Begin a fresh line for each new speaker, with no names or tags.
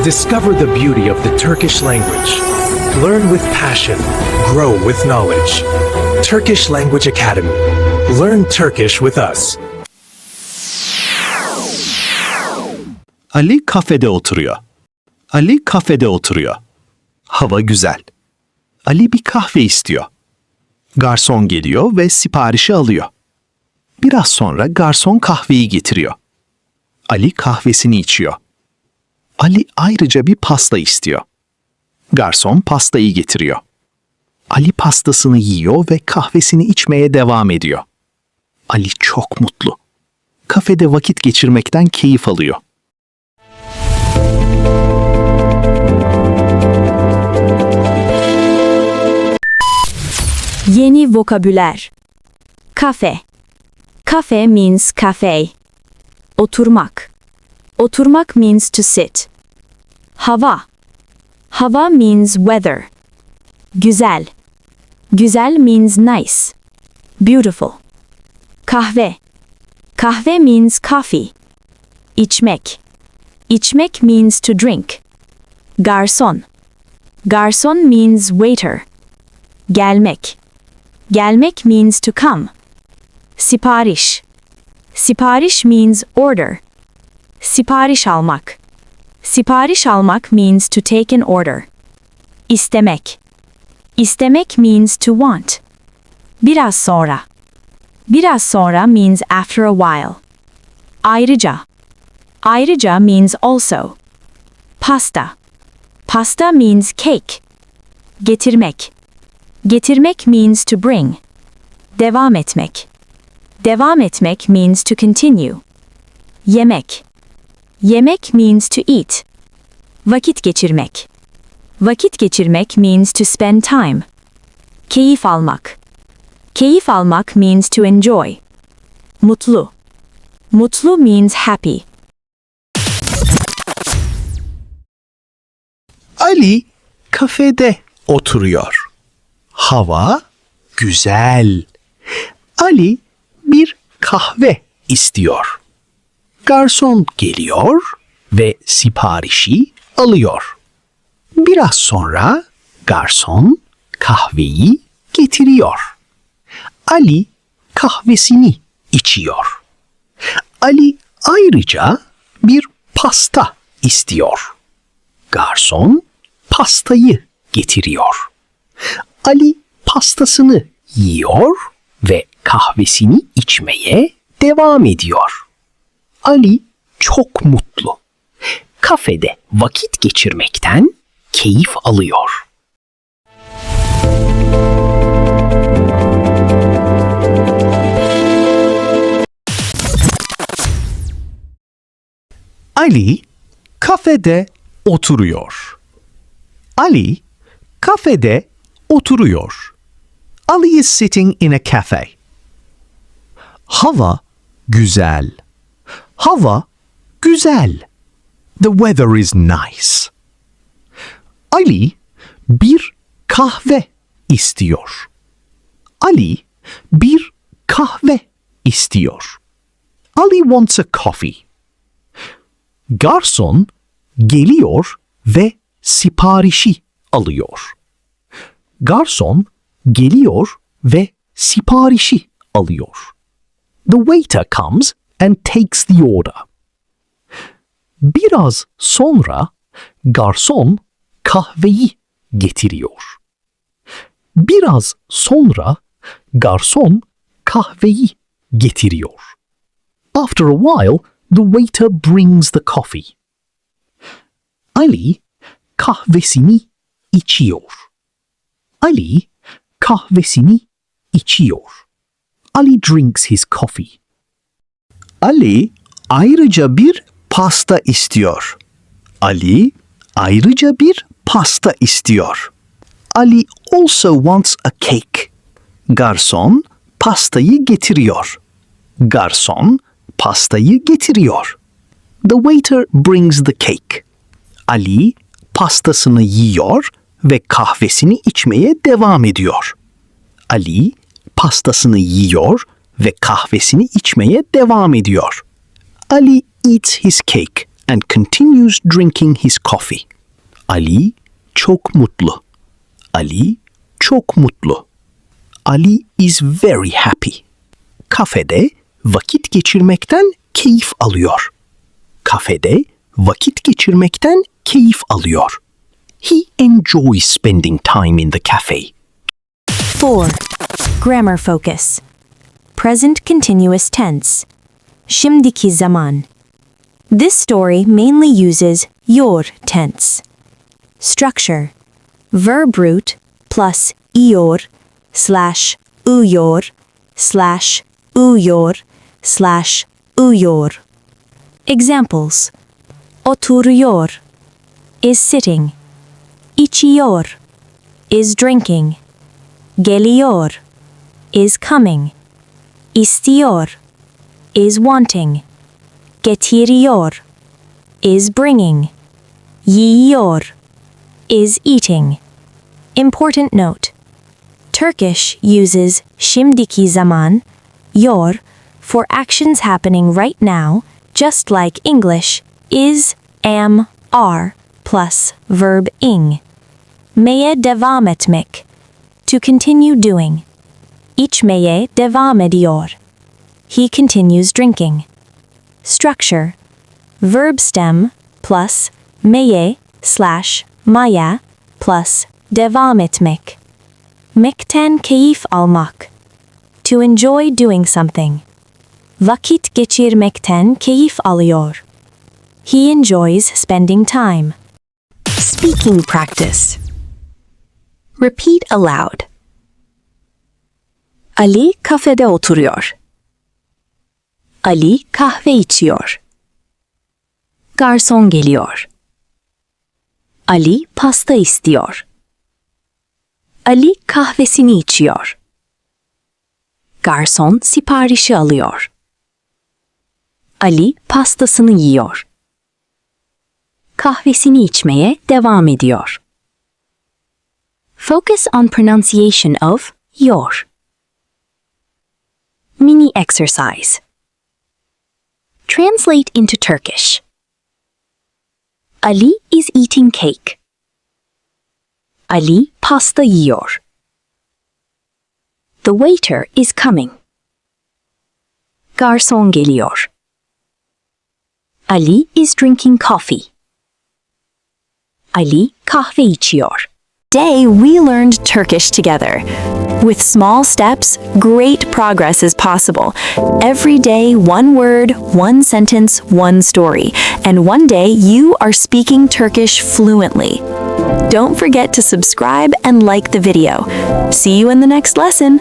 Discover the beauty of the Turkish language. Learn with passion. Grow with knowledge. Turkish Language Academy. Learn Turkish with us.
Ali kafede oturuyor. Ali kafede oturuyor. Hava güzel. Ali bir kahve istiyor. Garson geliyor ve siparişi alıyor. Biraz sonra garson kahveyi getiriyor. Ali kahvesini içiyor. Ali ayrıca bir pasta istiyor. Garson pastayı getiriyor. Ali pastasını yiyor ve kahvesini içmeye devam ediyor. Ali çok mutlu. Kafede vakit geçirmekten keyif alıyor.
Yeni vokabüler. Kafe. Cafe means cafe. Oturmak. Oturmak means to sit. Hava. Hava means weather. Güzel. Güzel means nice. Beautiful. Kahve. Kahve means coffee. İçmek. İçmek means to drink. Garson. Garson means waiter. Gelmek. Gelmek means to come. Sipariş. Sipariş means order. Sipariş almak. Sipariş almak means to take an order. İstemek. İstemek means to want. Biraz sonra. Biraz sonra means after a while. Ayrıca. Ayrıca means also. Pasta. Pasta means cake. Getirmek. Getirmek means to bring. Devam etmek. Devam etmek means to continue. Yemek. Yemek means to eat. Vakit geçirmek. Vakit geçirmek means to spend time. Keyif almak. Keyif almak means to enjoy. Mutlu. Mutlu means happy.
Ali kafede oturuyor. Hava güzel. Ali bir kahve istiyor. Garson geliyor ve siparişi alıyor. Biraz sonra garson kahveyi getiriyor. Ali kahvesini içiyor. Ali ayrıca bir pasta istiyor. Garson pastayı getiriyor. Ali pastasını yiyor ve kahvesini içmeye devam ediyor. Ali çok mutlu. Kafede vakit geçirmekten keyif alıyor. Ali kafede oturuyor. Ali kafede oturuyor. Ali is sitting in a cafe. Hava güzel. Hava güzel. The weather is nice. Ali bir kahve istiyor. Ali bir kahve istiyor. Ali wants a coffee. Garson geliyor ve siparişi alıyor. Garson geliyor ve siparişi alıyor. The waiter comes and takes the order. Biraz sonra garson kahveyi getiriyor. Biraz sonra garson kahveyi getiriyor. After a while, the waiter brings the coffee. Ali kahvesini içiyor. Ali kahvesini içiyor. Ali drinks his coffee. Ali ayrıca bir pasta istiyor. Ali ayrıca bir pasta istiyor. Ali also wants a cake. Garson pastayı getiriyor. Garson pastayı getiriyor. The waiter brings the cake. Ali pastasını yiyor ve kahvesini içmeye devam ediyor. Ali pastasını yiyor ve kahvesini içmeye devam ediyor. Ali eats his cake and continues drinking his coffee. Ali çok mutlu. Ali çok mutlu. Ali is very happy. Kafede vakit geçirmekten keyif alıyor. Kafede vakit geçirmekten keyif alıyor. He enjoys spending time in the cafe.
4. Grammar focus. Present continuous tense. Şimdiki zaman. This story mainly uses your tense. Structure. Verb root plus iyor slash uyuyor slash uyuyor slash uyuyor. Examples. Oturuyor is sitting. İçiyor is drinking. Geliyor is coming. İstiyor is wanting. Getiriyor is bringing. Yiyor is eating. Important note. Turkish uses şimdiki zaman, your, for actions happening right now, just like English, is, am, are, plus verb ing. Meye devam etmek. To continue doing. İçmeye devam ediyor. He continues drinking. Structure. Verb stem plus meye slash maya plus devam etmek. Mekten keyif almak. To enjoy doing something. Vakit geçirmekten keyif alıyor. He enjoys spending time. Speaking practice. Repeat aloud. Ali kafede oturuyor. Ali kahve içiyor. Garson geliyor. Ali pasta istiyor. Ali kahvesini içiyor. Garson siparişi alıyor. Ali pastasını yiyor. Kahvesini içmeye devam ediyor. Focus on pronunciation of your. Mini exercise. Translate into Turkish. Ali is eating cake. Ali pasta yiyor. The waiter is coming. Garson geliyor. Ali is drinking coffee. Ali kahve içiyor. Today we learned Turkish together. With small steps, great progress is possible. Every day, one word, one sentence, one story. And one day, you are speaking Turkish fluently. Don't forget to subscribe and like the video. See you in the next lesson.